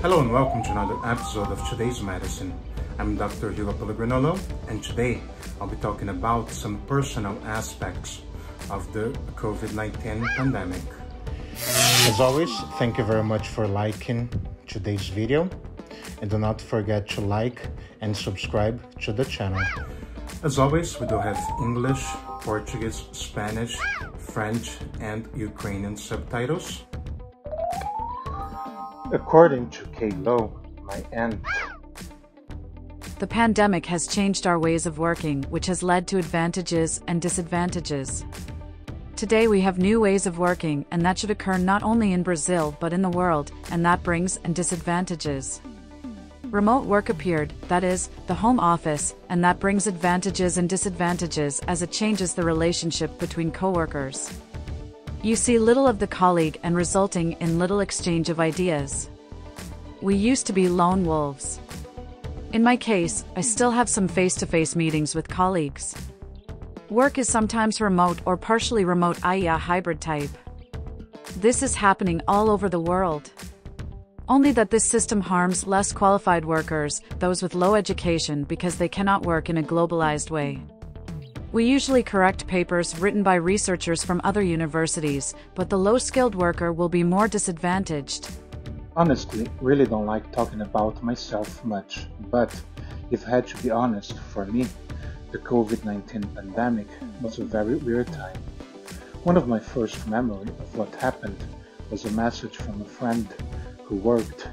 Hello and welcome to another episode of Today's Medicine. I'm Dr. Hugo Pellegrinolo, and today I'll be talking about some personal aspects of the COVID-19 pandemic. As always, thank you very much for liking today's video, and do not forget to like and subscribe to the channel. As always, we do have English, Portuguese, Spanish, French, and Ukrainian subtitles. According to Kay Lowe, my aunt, the pandemic has changed our ways of working, which has led to advantages and disadvantages. Today we have new ways of working, and that should occur not only in Brazil but in the world, and that brings and disadvantages. Remote work appeared, that is, the home office, and that brings advantages and disadvantages as it changes the relationship between coworkers. You see little of the colleague and resulting in little exchange of ideas. We used to be lone wolves. In my case, I still have some face-to-face meetings with colleagues. Work is sometimes remote or partially remote, i.e. a hybrid type. This is happening all over the world. Only that this system harms less qualified workers, those with low education, because they cannot work in a globalized way. We usually correct papers written by researchers from other universities, but the low-skilled worker will be more disadvantaged. Honestly, really don't like talking about myself much, but if I had to be honest, for me, the COVID-19 pandemic was a very weird time. One of my first memories of what happened was a message from a friend who worked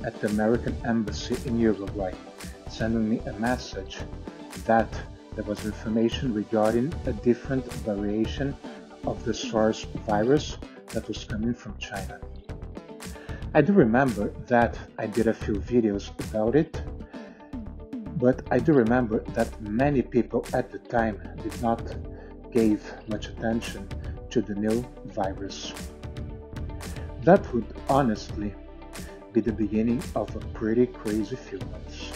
at the American Embassy in Uruguay, sending me a message that there was information regarding a different variation of the SARS virus that was coming from China. I do remember that I did a few videos about it, but I do remember that many people at the time did not give much attention to the new virus. That would honestly be the beginning of a pretty crazy few months.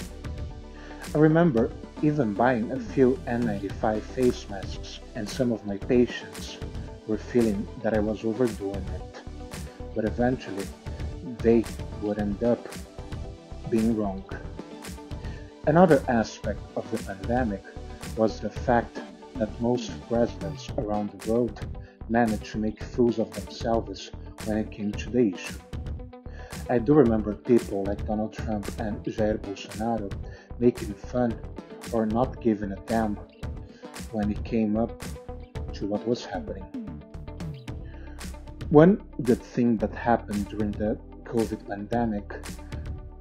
I remember even buying a few N95 face masks, and some of my patients were feeling that I was overdoing it, but eventually they would end up being wrong. Another aspect of the pandemic was the fact that most presidents around the world managed to make fools of themselves when it came to the issue. I do remember people like Donald Trump and Jair Bolsonaro making fun or not giving a damn when it came up to what was happening. One good thing that happened during the COVID pandemic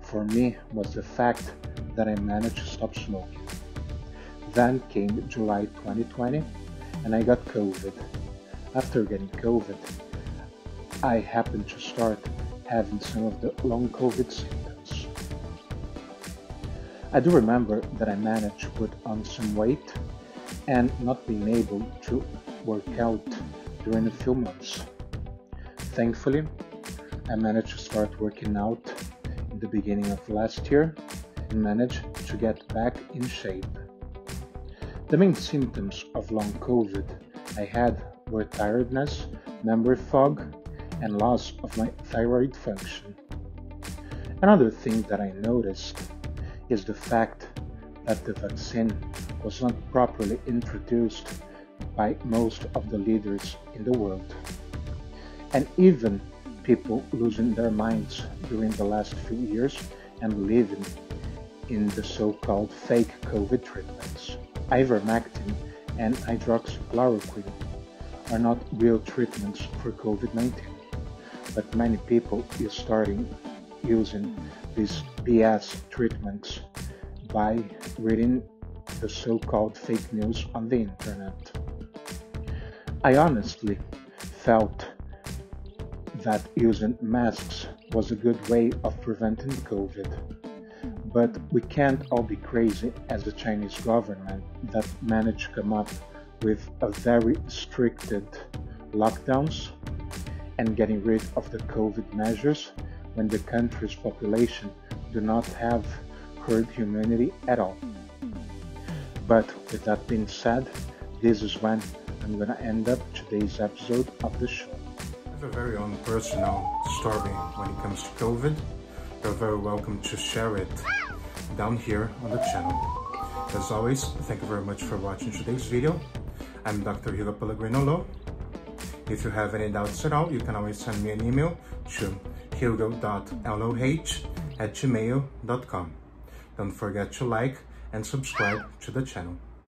for me was the fact that I managed to stop smoking. Then came July 2020 and I got COVID. After getting COVID, I happened to start having some of the long COVID symptoms. I do remember that I managed to put on some weight and not being able to work out during a few months. Thankfully, I managed to start working out in the beginning of last year and managed to get back in shape. The main symptoms of long COVID I had were tiredness, memory fog, and loss of my thyroid function. Another thing that I noticed is the fact that the vaccine was not properly introduced by most of the leaders in the world. And even people losing their minds during the last few years and believing in the so-called fake COVID treatments. Ivermectin and hydroxychloroquine are not real treatments for COVID-19, but many people are starting using these BS treatments by reading the so-called fake news on the internet. I honestly felt that using masks was a good way of preventing COVID, but we can't all be crazy as the Chinese government that managed to come up with a very restricted lockdowns and getting rid of the COVID measures when the country's population do not have herd immunity at all. But with that being said, this is when I'm gonna end up today's episode of the show. I have a very own personal story when it comes to COVID. you're very welcome to share it down here on the channel. As always, thank you very much for watching today's video. I'm Dr. Hugo Pellegrinolo. If you have any doubts at all, you can always send me an email to hugo.loh@gmail.com. Don't forget to like and subscribe to the channel.